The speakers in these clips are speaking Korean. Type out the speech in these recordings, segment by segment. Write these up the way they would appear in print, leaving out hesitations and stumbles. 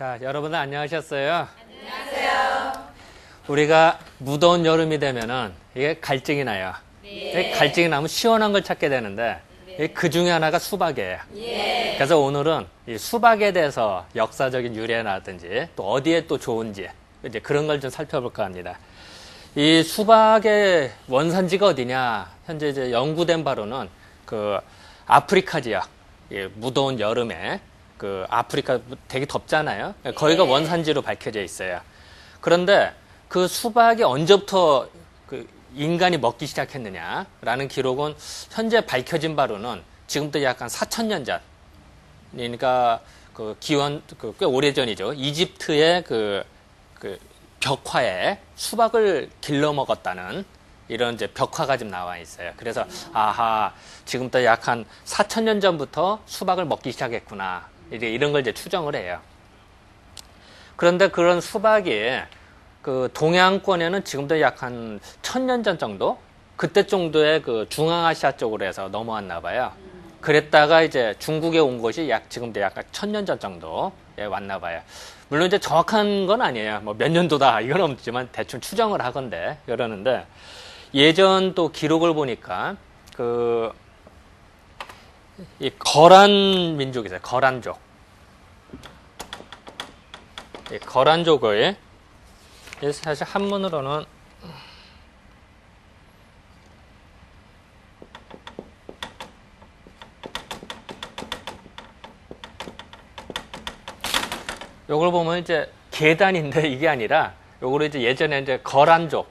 자, 여러분들 안녕하셨어요? 안녕하세요. 우리가 무더운 여름이 되면은 이게 갈증이 나요. 네. 갈증이 나면 시원한 걸 찾게 되는데 그 중에 하나가 수박이에요. 예. 그래서 오늘은 이 수박에 대해서 역사적인 유래라든지 또 어디에 또 좋은지 이제 그런 걸 좀 살펴볼까 합니다. 이 수박의 원산지가 어디냐? 현재 이제 연구된 바로는 그 아프리카 지역, 무더운 여름에 그 아프리카 되게 덥잖아요. 거기가 원산지로 밝혀져 있어요. 그런데 그 수박이 언제부터 그 인간이 먹기 시작했느냐라는 기록은 현재 밝혀진 바로는 지금부터 약간 4,000년 전. 그러니까 그 기원 꽤 오래전이죠. 이집트의 그 벽화에 수박을 길러 먹었다는 이런 이제 벽화가 지금 나와 있어요. 그래서 아하, 지금부터 약 한 4,000년 전부터 수박을 먹기 시작했구나. 이런 걸 이제 추정을 해요. 그런데 그런 수박이 그 동양권에는 지금도 약 한 1,000년 전 정도? 그때 정도의 그 중앙아시아 쪽으로 해서 넘어왔나 봐요. 그랬다가 이제 중국에 온 것이 지금도 약 1,000년 전 정도에 왔나 봐요. 물론 이제 정확한 건 아니에요. 뭐 몇 년도다 이건 없지만 대충 추정을 하건데 그러는데 예전 또 기록을 보니까 이 거란 민족이세요. 거란족. 이 거란족의 사실 한문으로는 요걸 보면 이제 계단인데 이게 아니라 요거를 이제 예전에 이제 거란족.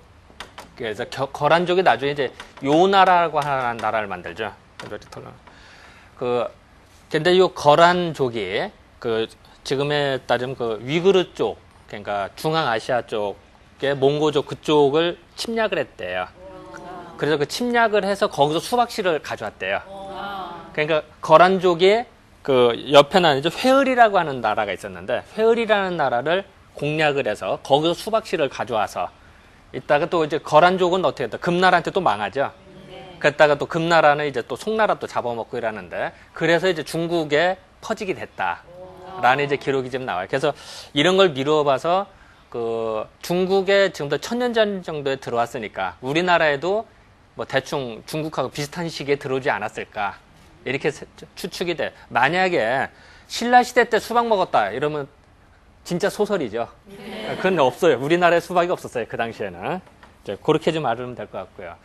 그래서 거란족이 나중에 이제 요나라고 하는 나라를 만들죠. 근데 요 거란족이 지금에 따르면 위구르 쪽, 그러니까 중앙아시아 쪽의 몽고족 그쪽을 침략을 했대요. 그래서 그 침략을 해서 거기서 수박씨를 가져왔대요. 그러니까 거란족이 옆에는 이제 회을이라고 하는 나라가 있었는데 회을이라는 나라를 공략을 해서 거기서 수박씨를 가져와서 이따가 또 이제 거란족은 어떻게 했다? 금나라한테 또 망하죠. 그랬다가 또 금나라는 이제 또 송나라 또 잡아먹고 이러는데 그래서 이제 중국에 퍼지게 됐다라는 이제 기록이 좀 나와요. 그래서 이런 걸 미루어 봐서 중국에 지금도 1,000년 전 정도에 들어왔으니까 우리나라에도 뭐 대충 중국하고 비슷한 시기에 들어오지 않았을까 이렇게 추측이 돼. 만약에 신라 시대 때 수박 먹었다 이러면 진짜 소설이죠. 그건 없어요. 우리나라에 수박이 없었어요. 그 당시에는. 이제 그렇게 좀 알으면 될 것 같고요.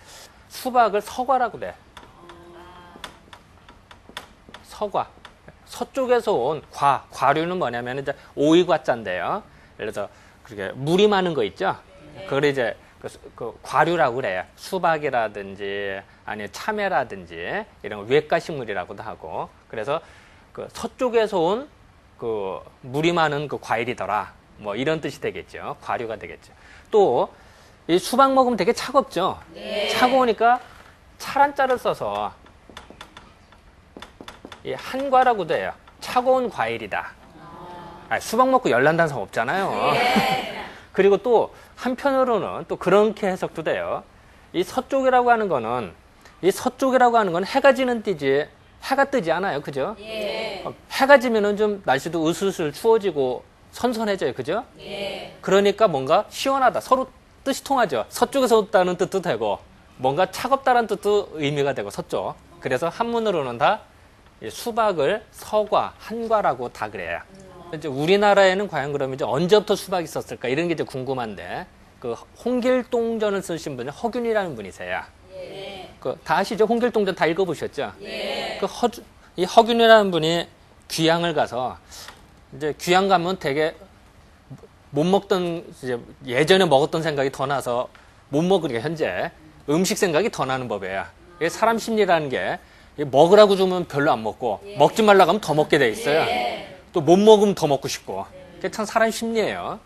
수박을 서과라고 그래. 서과. 서쪽에서 온 과류는 뭐냐면 이제 오이과자인데요. 예를 들어서 그렇게 물이 많은 거 있죠. 그걸 이제 과류라고 그래요. 수박이라든지 아니면 참외라든지 이런 걸 외과식물이라고도 하고. 그래서 서쪽에서 온 물이 많은 과일이더라. 뭐 이런 뜻이 되겠죠. 과류가 되겠죠. 또 이 수박 먹으면 되게 차갑죠. 네. 차가우니까 차란자를 써서 이 한과라고도 해요. 차가운 과일이다. 수박 먹고 열난다는 사람 없잖아요. 네. 그리고 또 한편으로는 또 그렇게 해석도 돼요. 이 서쪽이라고 하는 거는 해가 지는 띠지 해가 뜨지 않아요. 그죠? 예. 해가 지면은 좀 날씨도 으슬으슬 추워지고 선선해져요. 그죠? 예. 그러니까 뭔가 시원하다. 서로 뜻이 통하죠. 서쪽에서 왔다는 뜻도 되고 뭔가 차갑다는 뜻도 의미가 되고 서쪽. 그래서 한문으로는 다 수박을 서과, 한과라고 다 그래요. 이제 우리나라에는 과연 그러면 이제 언제부터 수박이 있었을까 이런 게 이제 궁금한데 홍길동전을 쓰신 분이 허균이라는 분이세요. 예. 다 아시죠? 홍길동전 다 읽어보셨죠? 예. 이 허균이라는 분이 귀향을 가서 이제 귀향 가면 되게 못 먹던 이제 예전에 먹었던 생각이 더 나서 못 먹으니까 현재 음식 생각이 더 나는 법이에요. 이게 사람 심리라는 게 먹으라고 주면 별로 안 먹고 먹지 말라고 하면 더 먹게 돼 있어요. 또 못 먹으면 더 먹고 싶고. 그게 참 사람 심리예요.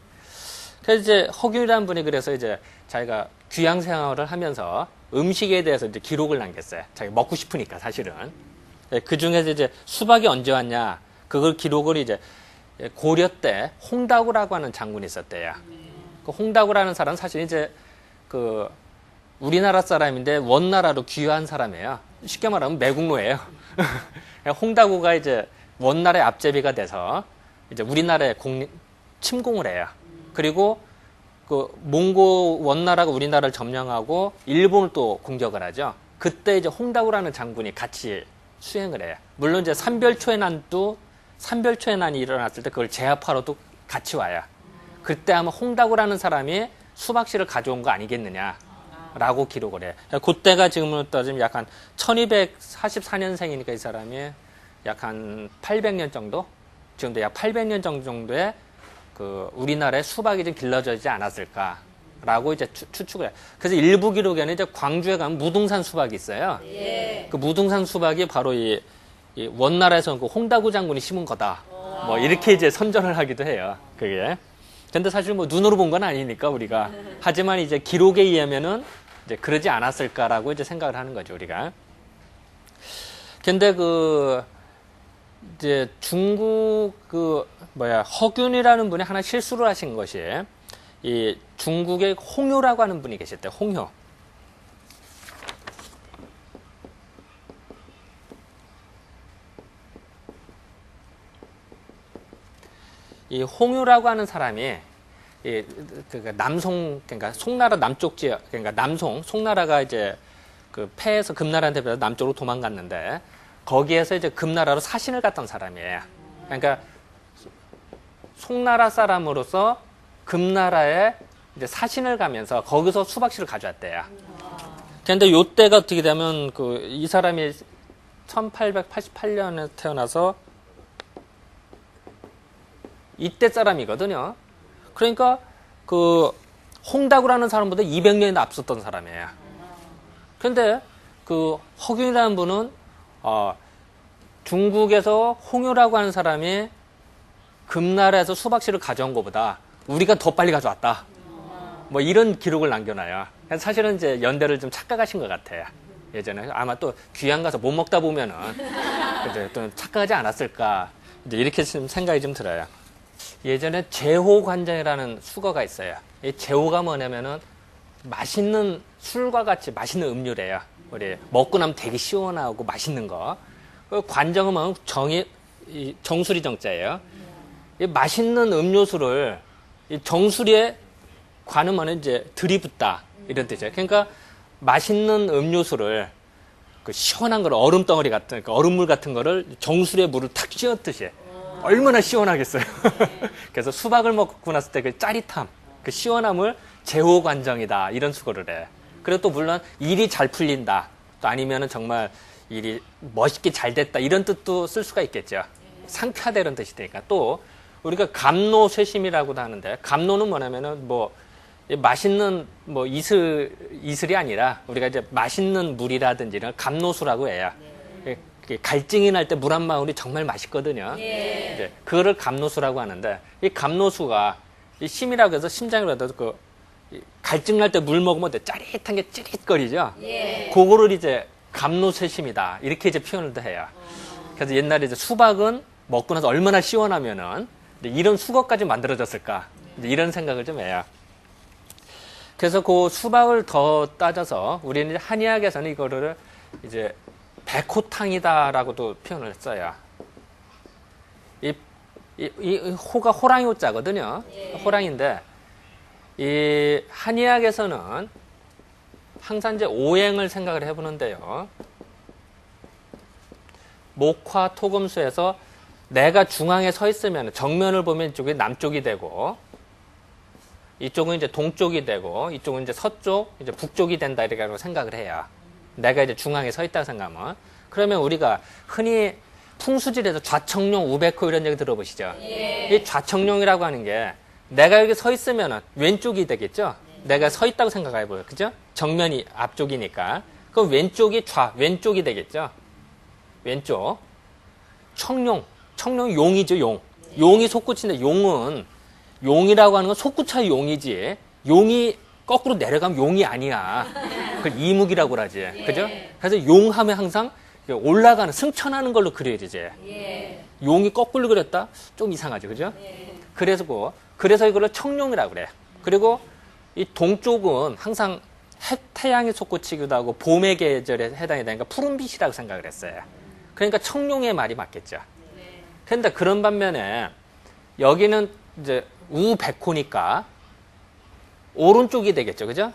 그래서 이제 허균이라는 분이 그래서 이제 자기가 귀향 생활을 하면서 음식에 대해서 이제 기록을 남겼어요. 자기가 먹고 싶으니까 사실은. 그 중에서 이제 수박이 언제 왔냐. 그걸 기록을 이제 고려 때 홍다구라고 하는 장군이 있었대요. 그 홍다구라는 사람은 사실 이제 우리나라 사람인데 원나라로 귀화한 사람이에요. 쉽게 말하면 매국노예요. 홍다구가 이제 원나라의 앞제비가 돼서 이제 우리나라에 침공을 해요. 그리고 그 몽고 원나라가 우리나라를 점령하고 일본을 또 공격을 하죠. 그때 이제 홍다구라는 장군이 같이 수행을 해요. 물론 이제 산별초의 난이 일어났을 때 그걸 제압하러도 같이 와요. 그때 아마 홍다구라는 사람이 수박씨를 가져온 거 아니겠느냐라고 기록을 해요. 그때가 지금으로 따지면 약 한 1244년생이니까 이 사람이 약 한 800년 정도? 지금도 약 800년 정도의 그 우리나라에 수박이 좀 길러져 있지 않았을까라고 이제 추측을 해요. 그래서 일부 기록에는 이제 광주에 가면 무등산 수박이 있어요. 예. 그 무등산 수박이 바로 이 원나라에서 그 홍다구 장군이 심은 거다. 뭐 이렇게 이제 선전을 하기도 해요. 그게. 근데 사실 뭐 눈으로 본 건 아니니까 우리가. 하지만 이제 기록에 의하면은 이제 그러지 않았을까라고 이제 생각을 하는 거죠, 우리가. 근데 이제 중국 허균이라는 분이 하나 실수를 하신 것이 이 중국의 홍효라고 하는 분이 계셨대요. 홍효. 이 홍효라고 하는 사람이 그러니까 송나라 남쪽 지역, 그러니까 송나라가 이제 그 패해서 금나라한테 배워서 남쪽으로 도망갔는데 거기에서 이제 금나라로 사신을 갔던 사람이에요. 그러니까 송나라 사람으로서 금나라에 이제 사신을 가면서 거기서 수박씨를 가져왔대요. 그런데 요때가 어떻게 되면 이 사람이 1888년에 태어나서 이때 사람이거든요. 그러니까 홍다구라는 사람보다 200년이나 앞섰던 사람이에요. 그런데 허균이라는 분은 중국에서 홍효라고 하는 사람이 금나라에서 수박씨를 가져온 것보다 우리가 더 빨리 가져왔다. 뭐 이런 기록을 남겨놔요. 사실은 이제 연대를 좀 착각하신 것 같아요. 예전에 아마 또 귀양 가서 못 먹다 보면은 또 착각하지 않았을까. 이제 이렇게 좀 생각이 좀 들어요. 예전에 제호관정이라는 수거가 있어요. 이 제호가 뭐냐면은 맛있는 술과 같이 맛있는 음료래요. 우리 먹고 나면 되게 시원하고 맛있는 거. 관정은 정수리 정자예요. 이 맛있는 음료수를 이 정수리에 관음하는 이제 들이붓다 이런 뜻이에요. 그러니까 맛있는 음료수를 시원한 걸 얼음덩어리 같은 얼음물 같은 거를 정수리에 물을 탁 씌웠듯이 얼마나 시원하겠어요. 그래서 수박을 먹고 났을 때 그 짜릿함, 그 시원함을 제호관정이다 이런 수고를 해. 그리고 또 물론 일이 잘 풀린다. 또 아니면은 정말 일이 멋있게 잘 됐다 이런 뜻도 쓸 수가 있겠죠. 상쾌하다 이런 뜻이 되니까. 또 우리가 감노쇠심이라고도 하는데 감노는 뭐냐면은 맛있는 이슬이 아니라 우리가 이제 맛있는 물이라든지 이런 감노수라고 해요. 갈증이 날 때 물 한 방울이 정말 맛있거든요. 이제 그거를 감노수라고 하는데 이 감노수가 이 심이라고 해서 심장이라고 해서 갈증 날 때 물 먹으면 짜릿한 게 찌릿거리죠. 그거를 이제 감노쇠심이다 이렇게 이제 표현을 해요. 그래서 옛날에 이제 수박은 먹고 나서 얼마나 시원하면은 이런 수거까지 만들어졌을까 이런 생각을 좀 해요. 그래서 그 수박을 더 따져서 우리는 한의학에서는 이거를 이제 백호탕이다라고도 표현을 했어요. 이 호가 호랑이 호자거든요. 호랑인데 이 한의학에서는 항상 이제 오행을 생각을 해보는데요. 목화 토금수에서 내가 중앙에 서 있으면 정면을 보면 이쪽이 남쪽이 되고 이쪽은 이제 동쪽이 되고 이쪽은 이제 서쪽, 이제 북쪽이 된다 이렇게 생각을 해요. 내가 이제 중앙에 서 있다고 생각하면 그러면 우리가 흔히 풍수질에서 좌청룡, 우백호 이런 얘기 들어보시죠? 이 좌청룡이라고 하는 게 내가 여기 서 있으면 왼쪽이 되겠죠? 내가 서 있다고 생각해보요. 그죠? 정면이 앞쪽이니까. 그럼 왼쪽이 왼쪽이 되겠죠? 왼쪽. 청룡, 용이죠, 용. 용이 솟구치는데 용이라고 하는 건 솟구쳐야 용이지. 용이 거꾸로 내려가면 용이 아니야. 그걸 이묵이라고 그러지. 그죠? 그래서 용 하면 항상 올라가는, 승천하는 걸로 그려야 되지. 용이 거꾸로 그렸다? 좀 이상하죠. 그죠? 그래서 이거를 청룡이라고 그래. 그리고 이 동쪽은 항상 태양이 솟구치기도 하고 봄의 계절에 해당이 되니까 푸른빛이라고 생각을 했어요. 그러니까 청룡의 말이 맞겠죠. 그런데 그런 반면에 여기는 이제 우백호니까 오른쪽이 되겠죠. 그죠?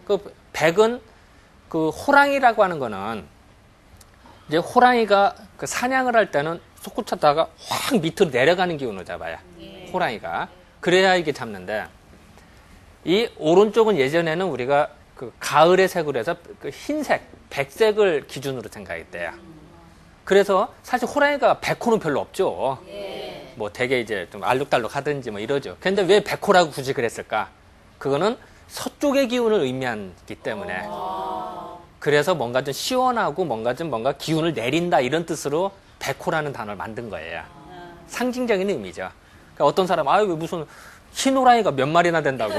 그 백은 그 호랑이라고 하는 거는 이제 호랑이가 그 사냥을 할 때는 솟구쳤다가 확 밑으로 내려가는 기운을 잡아요. 호랑이가. 그래야 이게 잡는데 이 오른쪽은 예전에는 우리가 그 가을의 색으로 해서 그 흰색, 백색을 기준으로 생각했대요. 그래서 사실 호랑이가 백호는 별로 없죠. 뭐 되게 이제 좀 알록달록 하든지 뭐 이러죠. 근데 왜 백호라고 굳이 그랬을까? 그거는 서쪽의 기운을 의미하기 때문에. 그래서 뭔가 좀 시원하고 뭔가 기운을 내린다 이런 뜻으로 백호라는 단어를 만든 거예요. 상징적인 의미죠. 그러니까 어떤 사람, 왜 무슨 흰 호랑이가 몇 마리나 된다고.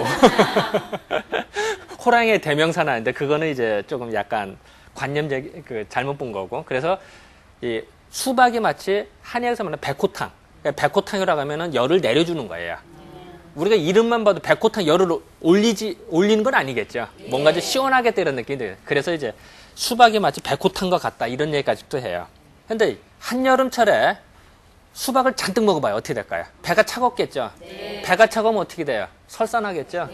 호랑이의 대명사는 아닌데 그거는 이제 조금 약간 관념적, 잘못 본 거고. 그래서 이 수박이 마치 한의학에서 말하는 백호탕. 그러니까 백호탕이라고 하면은 열을 내려주는 거예요. 우리가 이름만 봐도 백호탕 열을 올리는 건 아니겠죠. 뭔가 좀 시원하겠다 이런 느낌이 들어요. 그래서 이제 수박이 마치 백호탕과 같다 이런 얘기까지도 해요. 근데 한여름철에 수박을 잔뜩 먹어봐요. 어떻게 될까요? 배가 차갑겠죠. 배가 차가우면 어떻게 돼요? 설산하겠죠.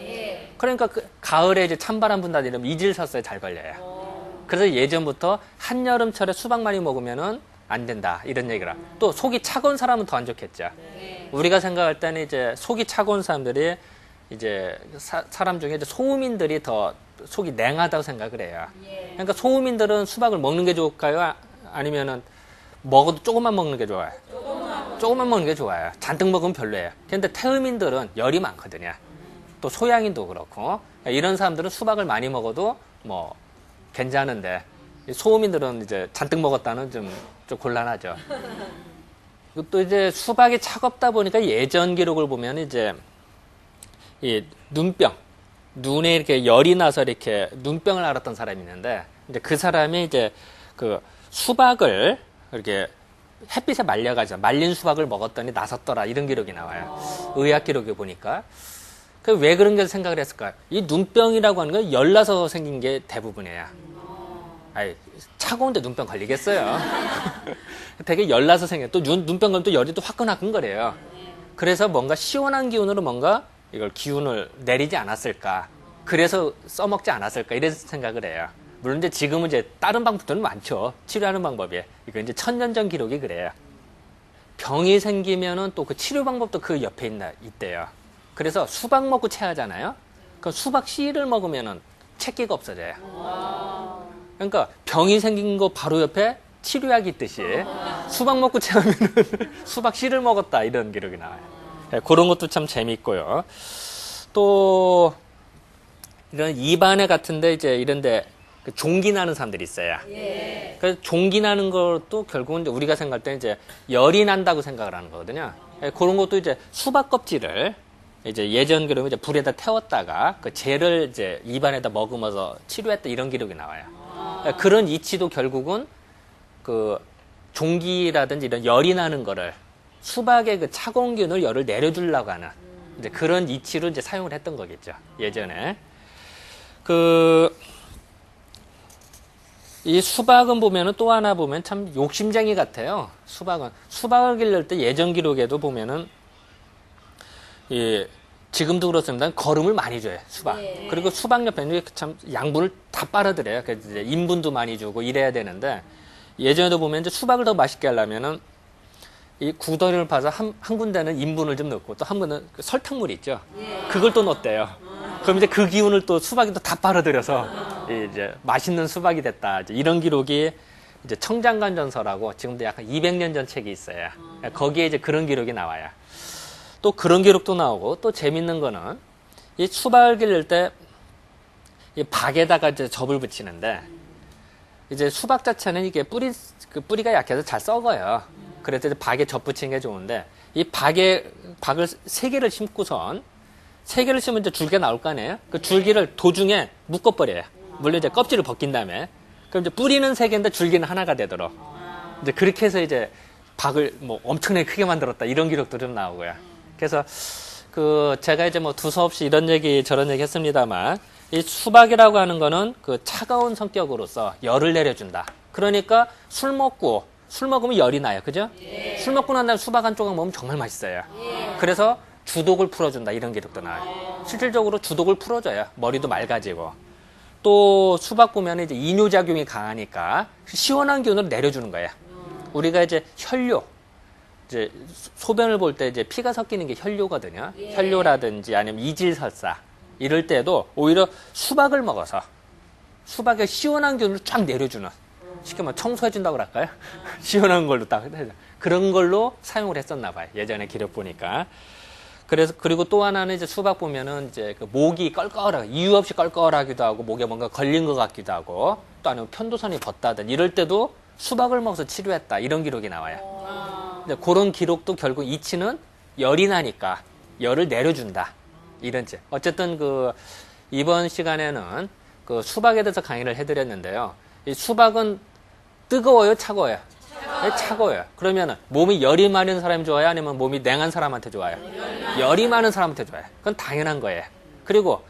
그러니까 그 가을에 이제 찬바람 분다 이러면 이질설사에 잘 걸려요. 그래서 예전부터 한여름철에 수박 많이 먹으면은 안 된다 이런 얘기라. 또 속이 차가운 사람은 더 안 좋겠죠. 우리가 생각할 때는 이제 속이 차가운 사람들이 이제 사람 중에 이제 소음인들이 더 속이 냉하다고 생각을 해요. 그러니까 소음인들은 수박을 먹는 게 좋을까요? 아니면은 먹어도 조금만 먹는 게 좋아요? 조금만 먹는 게 좋아요. 잔뜩 먹으면 별로예요. 근데 태음인들은 열이 많거든요. 또 소양인도 그렇고 이런 사람들은 수박을 많이 먹어도 뭐 괜찮은데 소음인들은 이제 잔뜩 먹었다는 좀 곤란하죠. 또 이제 수박이 차갑다 보니까 예전 기록을 보면 이제 이 눈병, 눈에 이렇게 열이 나서 이렇게 눈병을 앓았던 사람이 있는데 이제 그 사람이 이제 그 수박을 이렇게 햇빛에 말려가지고 말린 수박을 먹었더니 나섰더라 이런 기록이 나와요. 의학 기록에 보니까. 왜 그런 게 생각을 했을까요? 이 눈병이라고 하는 건 열나서 생긴 게 대부분이에요. 차가운데 눈병 걸리겠어요. 되게 열나서 생겨. 또 눈병 걸리면 또 열이 또 화끈화끈거려요. 그래서 뭔가 시원한 기운으로 뭔가 이걸 기운을 내리지 않았을까. 그래서 써먹지 않았을까. 이래서 생각을 해요. 물론 이제 지금은 이제 다른 방법들은 많죠. 치료하는 방법이. 이거 이제 1000년 전 기록이 그래요. 병이 생기면은 또 그 치료 방법도 그 옆에 있대요. 그래서 수박 먹고 체하잖아요. 그 수박 씨를 먹으면은 체기가 없어져요. 그러니까 병이 생긴 거 바로 옆에 치료약이 있듯이 수박 먹고 체하면은 수박 씨를 먹었다 이런 기록이 나와요. 그런 것도 참 재미있고요. 또 이런 입안에 같은데 이제 이런데 종기 나는 사람들이 있어요. 그래서 종기 나는 것도 결국은 이제 우리가 생각할 때 이제 열이 난다고 생각을 하는 거거든요. 그런 것도 이제 수박 껍질을 이제 예전 기록에 이제 불에다 태웠다가 그 젤을 이제 입안에다 머금어서 치료했다 이런 기록이 나와요. 그런 이치도 결국은 그 종기라든지 이런 열이 나는 거를 수박의 그 차가운 기운을 열을 내려주려고 하는 이제 그런 이치로 이제 사용을 했던 거겠죠. 예전에. 이 수박은 보면은 또 하나 보면 참 욕심쟁이 같아요. 수박을 기를 때 예전 기록에도 보면은 지금도 그렇습니다. 거름을 많이 줘요, 수박. 그리고 수박 옆에는 참 양분을 다 빨아들여요. 그래서 이제 인분도 많이 주고 이래야 되는데 예전에도 보면 이제 수박을 더 맛있게 하려면은 이 구더기를 파서 한 군데는 인분을 좀 넣고 또 한 군데는 그 설탕물 있죠. 그걸 또 넣었대요. 그럼 이제 그 기운을 또 수박이 또 다 빨아들여서 이제 맛있는 수박이 됐다. 이제 이런 기록이 이제 청장관전서라고 지금도 약간 200년 전 책이 있어요. 거기에 이제 그런 기록이 나와요. 또 그런 기록도 나오고 또 재밌는 거는 이 수박을 기를 때 이 박에다가 이제 접을 붙이는데 이제 수박 자체는 이게 뿌리가 약해서 잘 썩어요. 그래서 이제 박에 접 붙이는 게 좋은데 이 박을 3개를 심고선 3개를 심으면 이제 줄기가 나올 거 아니에요? 그 줄기를 도중에 묶어버려요. 물론 이제 껍질을 벗긴 다음에. 그럼 이제 뿌리는 3개인데 줄기는 하나가 되도록. 이제 그렇게 해서 이제 박을 뭐 엄청나게 크게 만들었다. 이런 기록도 좀 나오고요. 그래서 제가 이제 뭐 두서없이 이런 얘기 저런 얘기 했습니다만 이 수박이라고 하는 거는 그 차가운 성격으로서 열을 내려준다. 그러니까 술 먹으면 열이 나요. 그죠? 술 먹고 난 다음에 수박 한 조각 먹으면 정말 맛있어요. 그래서 주독을 풀어준다 이런 기록도 나와요. 실질적으로 주독을 풀어줘요. 머리도 맑아지고. 또 수박 보면 이제 이뇨작용이 강하니까 시원한 기운으로 내려주는 거예요. 우리가 이제 혈뇨, 이제 소변을 볼 때 이제 피가 섞이는 게 혈뇨거든요. 혈뇨라든지 아니면 이질설사 이럴 때도 오히려 수박을 먹어서 수박의 시원한 기운을 쫙 내려주는, 쉽게 말하면 청소해준다고 할까요? 시원한 걸로 딱 그런 걸로 사용을 했었나 봐요. 예전에 기록 보니까. 그래서 그리고 또 하나는 이제 수박 보면은 이제 그 목이 껄껄하고 이유 없이 껄껄하기도 하고 목에 뭔가 걸린 것 같기도 하고 또 아니면 편도선이 벗다든 이럴 때도 수박을 먹어서 치료했다 이런 기록이 나와요. 근데 그런 기록도 결국 이치는 열이 나니까 열을 내려준다 이런지. 어쨌든 그 이번 시간에는 그 수박에 대해서 강의를 해드렸는데요. 이 수박은 뜨거워요, 차가워요? 차가워요. 그러면은 몸이 열이 많은 사람이 좋아요? 아니면 몸이 냉한 사람한테 좋아요? 열이 많은 사람한테 좋아요. 그건 당연한 거예요. 그리고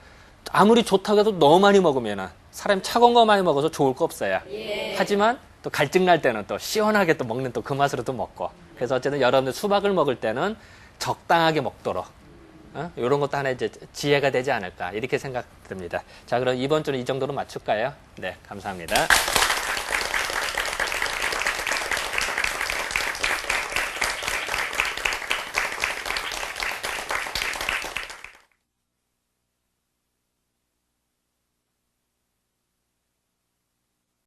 아무리 좋다고 해도 너무 많이 먹으면은 사람이 차가운 거 많이 먹어서 좋을 거 없어요. 하지만 또 갈증 날 때는 또 시원하게 또 먹는 또 그 맛으로 또 먹고. 그래서 어쨌든 여러분들 수박을 먹을 때는 적당하게 먹도록 이런 것도 하나의 이제 지혜가 되지 않을까 이렇게 생각됩니다. 자, 그럼 이번 주는 이 정도로 마칠까요? 네, 감사합니다.